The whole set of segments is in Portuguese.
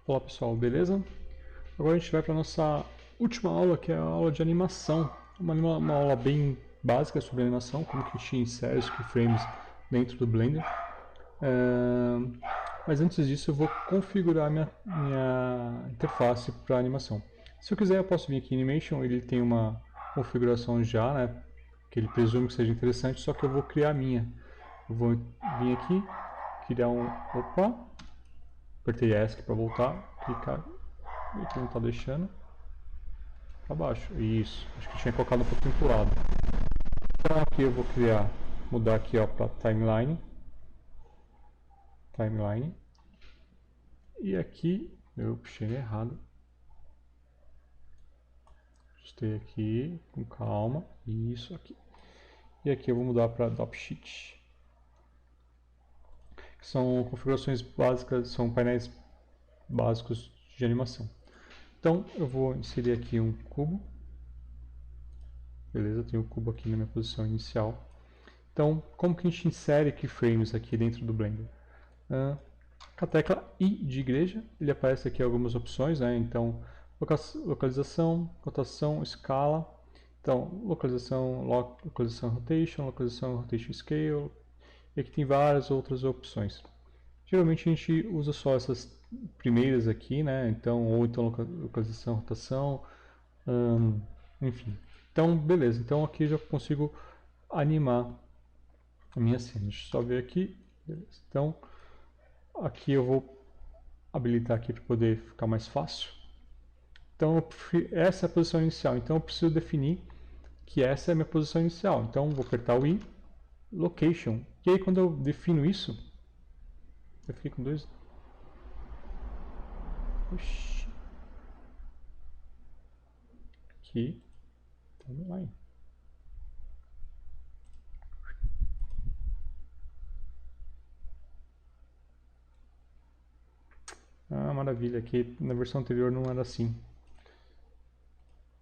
Olá pessoal, beleza? Agora a gente vai para a nossa última aula, que é a aula de animação. Uma aula bem básica sobre animação, como que a gente insere os keyframes dentro do Blender. Mas antes disso eu vou configurar minha interface para animação. Se eu quiser eu posso vir aqui em Animation, ele tem uma configuração já, né, que ele presume que seja interessante, só que eu vou criar a minha. Eu vou vir aqui, criar Opa! Apertei ESC para voltar, clicar, aqui não está deixando, para baixo, isso, acho que tinha colocado um pouquinho para o lado. Então aqui eu vou mudar aqui para Timeline, e aqui, eu puxei errado, ajustei aqui, com calma, isso aqui. E aqui eu vou mudar para Dropsheet, que são configurações básicas, são painéis básicos de animação. Então eu vou inserir aqui um cubo. Beleza, tenho o cubo aqui na minha posição inicial. Então, como que a gente insere keyframes aqui dentro do Blender? Com a tecla I de igreja, ele aparece aqui algumas opções, né? Então, localização, rotação, escala. Então, localização rotation scale. E aqui tem várias outras opções. Geralmente a gente usa só essas primeiras aqui, né? Então, ou então localização, rotação, enfim. Então, beleza. Então aqui eu já consigo animar a minha cena. Deixa eu só ver aqui. Beleza. Então, aqui eu vou habilitar aqui para poder ficar mais fácil. Então, essa é a posição inicial. Então, eu preciso definir que essa é a minha posição inicial. Então, vou apertar o I, Location. E aí, quando eu defino isso, eu fiquei com dois... Oxi. Aqui. Timeline. Ah, maravilha, aqui na versão anterior não era assim.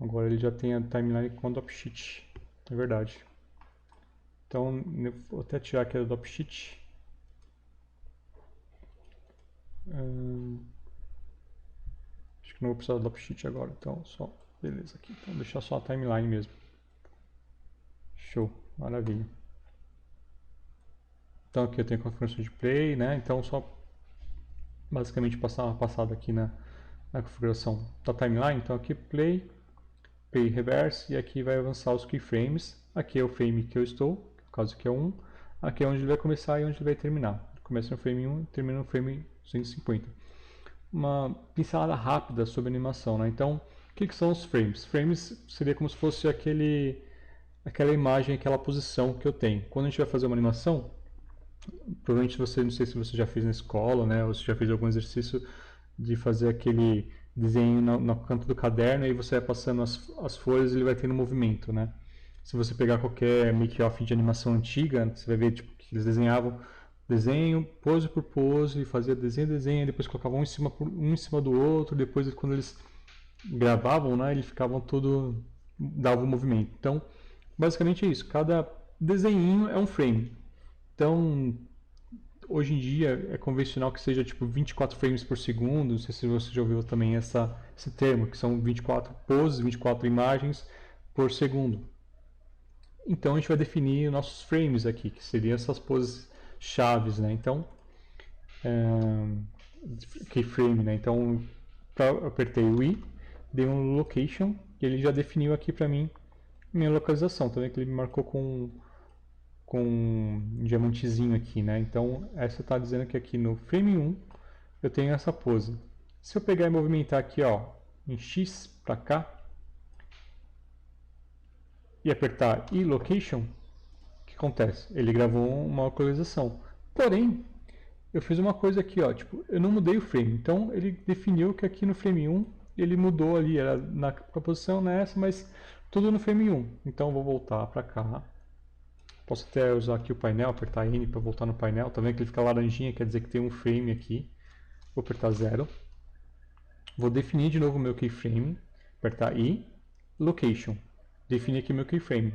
Agora ele já tem a timeline com Dropsheet, é verdade. Então, eu vou até tirar aqui a Dropsheet. Acho que não vou precisar do Dropsheet agora, então só, beleza aqui. Então deixar só a timeline mesmo. Show, maravilha. Então aqui eu tenho a configuração de play, né? Então só basicamente passar uma passada aqui na configuração da timeline. Então aqui play reverse, e aqui vai avançar os keyframes. Aqui é o frame que eu estou, no caso aqui é 1. Aqui é onde ele vai começar e onde ele vai terminar. Ele começa no frame 1 e termina no frame 250. Uma pincelada rápida sobre animação, né? Então, o que são os frames? Frames seria como se fosse aquela imagem, aquela posição que eu tenho. Quando a gente vai fazer uma animação, provavelmente você, não sei se você já fez na escola, né? Ou se já fez algum exercício de fazer aquele desenho no canto do caderno e você vai passando as folhas e ele vai tendo movimento, né? Se você pegar qualquer make-off de animação antiga, você vai ver tipo, que eles desenhavam desenho, pose por pose, e fazia desenho, depois colocavam um em cima do outro, depois quando eles gravavam, né, eles ficavam todo, davam um movimento. Então, basicamente é isso, cada desenhinho é um frame. Então, hoje em dia é convencional que seja tipo 24 frames por segundo, não sei se você já ouviu também esse termo, que são 24 poses, 24 imagens por segundo. Então a gente vai definir nossos frames aqui, que seriam essas poses chaves, né? Então, keyframe, né? Então, eu apertei o I, dei um location, e ele já definiu aqui para mim minha localização. Tá vendo que ele me marcou com um diamantezinho aqui, né? Então, essa está dizendo que aqui no frame 1 eu tenho essa pose. Se eu pegar e movimentar aqui, ó, em X para cá, e apertar I location, o que acontece? Ele gravou uma localização. Porém, eu fiz uma coisa aqui, ó, tipo, eu não mudei o frame. Então, ele definiu que aqui no frame 1 ele mudou ali, era na posição nessa, mas tudo no frame 1. Então, eu vou voltar para cá. Posso até usar aqui o painel, apertar N para voltar no painel. Tá vendo que ele fica laranjinha, quer dizer que tem um frame aqui. Vou apertar 0. Vou definir de novo o meu keyframe. Apertar I, Location. Definir aqui meu keyframe.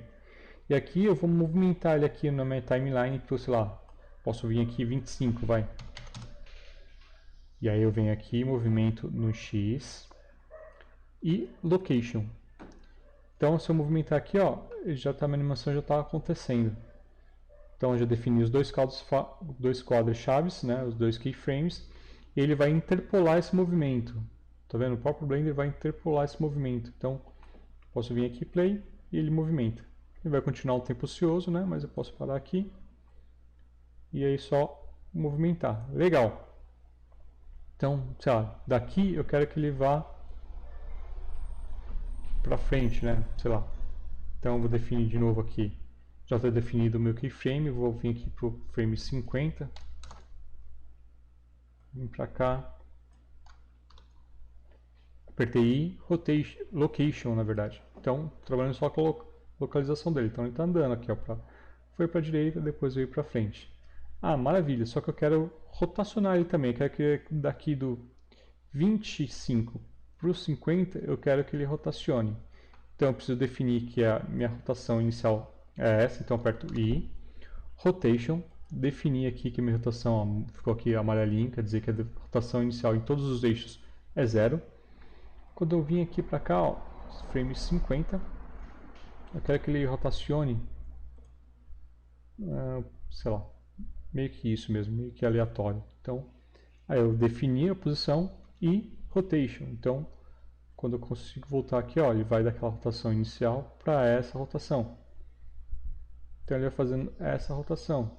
E aqui eu vou movimentar ele aqui na minha timeline para, sei lá, posso vir aqui 25, vai. E aí eu venho aqui, movimento no X e Location. Então, se eu movimentar aqui, ó, já tá, a minha animação já está acontecendo. Então, eu já defini os dois quadros chaves, né, os dois keyframes, e ele vai interpolar esse movimento. Tá vendo? O próprio Blender vai interpolar esse movimento. Então, posso vir aqui, play, e ele movimenta. Ele vai continuar um tempo ocioso, né, mas eu posso parar aqui, e aí só movimentar. Legal! Então, sei lá, daqui eu quero que ele vá para frente, né? Sei lá. Então eu vou definir de novo aqui. Já está definido o meu keyframe, vou vir aqui para o frame 50. Vim para cá. Apertei I, rotation, location, na verdade. Então, trabalhando só com a localização dele. Então ele está andando aqui, ó, foi para a direita, depois veio para frente. Ah, maravilha, só que eu quero rotacionar ele também. Eu quero que daqui do 25 para o 50, eu quero que ele rotacione. Então eu preciso definir que a minha rotação inicial é essa, então eu aperto I, Rotation, definir aqui que a minha rotação, ó, ficou aqui amarelinho, quer dizer que a rotação inicial em todos os eixos é 0. Quando eu vim aqui para cá, ó, frame 50, eu quero que ele rotacione, sei lá, meio que isso mesmo, meio que aleatório. Então, aí eu defini a posição e rotation. Então, quando eu consigo voltar aqui, ó, ele vai daquela rotação inicial para essa rotação. Então ele vai fazendo essa rotação.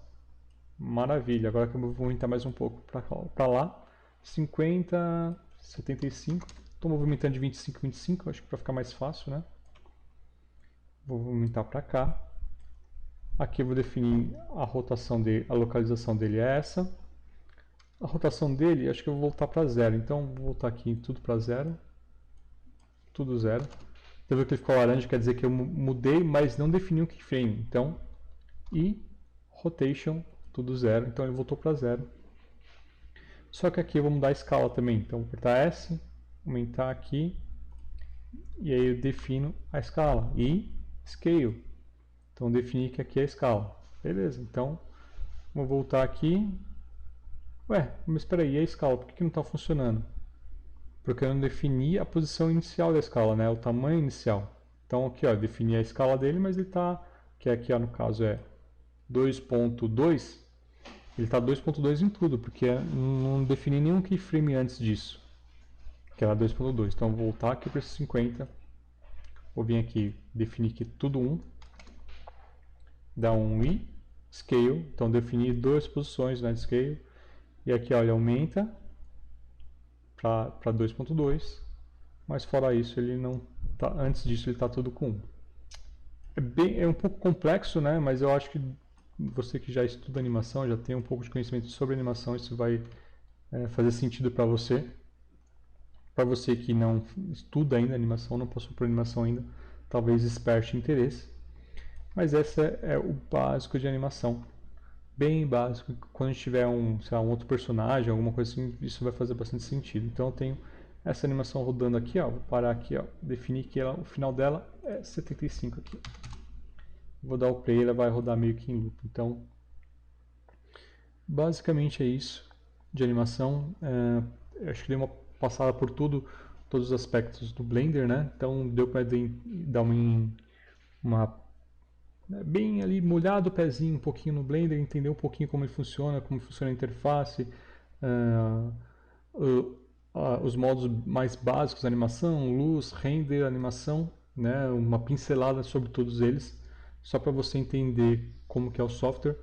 Maravilha. Agora que eu vou movimentar mais um pouco para lá. 50, 75. Estou movimentando de 25 a 25, acho que para ficar mais fácil, né? Vou movimentar para cá. Aqui eu vou definir a rotação dele, a localização dele é essa. A rotação dele, acho que eu vou voltar para 0. Então vou voltar aqui tudo para 0. Tudo 0. Você viu que ele ficou laranja, quer dizer que eu mudei, mas não defini um keyframe. Então, e rotation, tudo 0. Então ele voltou para 0. Só que aqui eu vou mudar a escala também. Então, vou apertar S, aumentar aqui, e aí eu defino a escala. E scale. Então, defini que aqui é a escala. Beleza, então, vou voltar aqui. Ué, mas espera aí, e a escala? Por que não está funcionando? Porque eu não defini a posição inicial da escala, né? O tamanho inicial. Então aqui, ó, defini a escala dele, mas ele está, que aqui, ó, no caso é 2.2, ele está 2.2 em tudo, porque não defini nenhum keyframe antes disso, que era 2.2. Então vou voltar aqui para esse 50, vou vir aqui, definir aqui tudo 1, dar um I, scale, então defini duas posições, né, de scale, e aqui, ó, ele aumenta para 2.2, mas fora isso ele não tá, antes disso ele está tudo com 1. É um pouco complexo, né? Mas eu acho que você que já estuda animação, já tem um pouco de conhecimento sobre animação, isso vai fazer sentido para você. Para você que não estuda ainda animação, não passou por animação ainda, talvez desperte interesse. Mas esse é o básico de animação. Bem básico. Quando a gente tiver sei lá, um outro personagem, alguma coisa assim, isso vai fazer bastante sentido. Então eu tenho essa animação rodando aqui, ó, vou parar aqui, ó, definir que o final dela é 75 aqui. Vou dar o play, ela vai rodar meio que em loop. Então, basicamente é isso de animação. Acho que dei uma passada por todos os aspectos do Blender, né? Então deu para dar uma bem ali, molhado o pezinho um pouquinho no Blender, entender um pouquinho como funciona a interface, os modos mais básicos da animação, luz, render, animação, né, uma pincelada sobre todos eles, só para você entender como que é o software.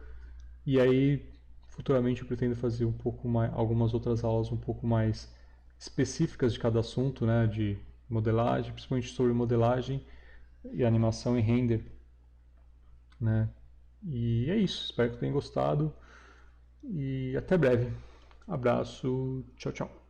E aí, futuramente eu pretendo fazer um pouco mais, algumas outras aulas um pouco mais específicas de cada assunto, né, de modelagem, principalmente sobre modelagem e animação e render, né? E é isso, espero que tenham gostado e até breve. Abraço, tchau, tchau.